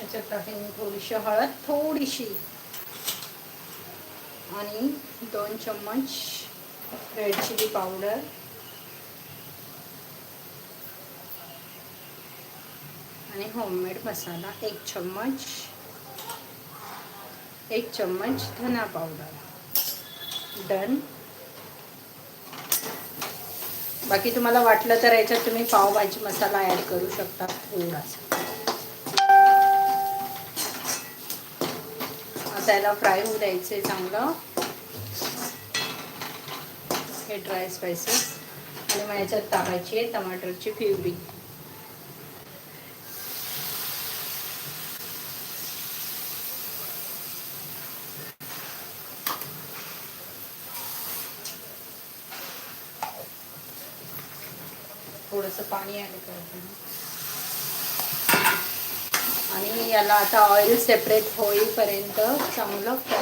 याच्यात टाकेन थोडीशी हळद, थोडीशी, आणि 2 चम्मच रेड चिली पावडर, आणि होममेड मसाला 1 चम्मच, 1 चम्मच धना पावडर. डन. बाकी तुम्हाला वाटलं तर याच्यात तुम्ही पावभाजी मसाला ॲड करू शकता थोडासा. आता याला फ्राय होऊ द्यायचे चांगलं हे ड्राय स्पायसेस. आणि मग याच्यात टाकायची आहे टमाटरची प्युरी. थोडंसं पाणी ॲड करते आणि याला आता ऑइल सेपरेट होईपर्यंत चांगलं फ्राय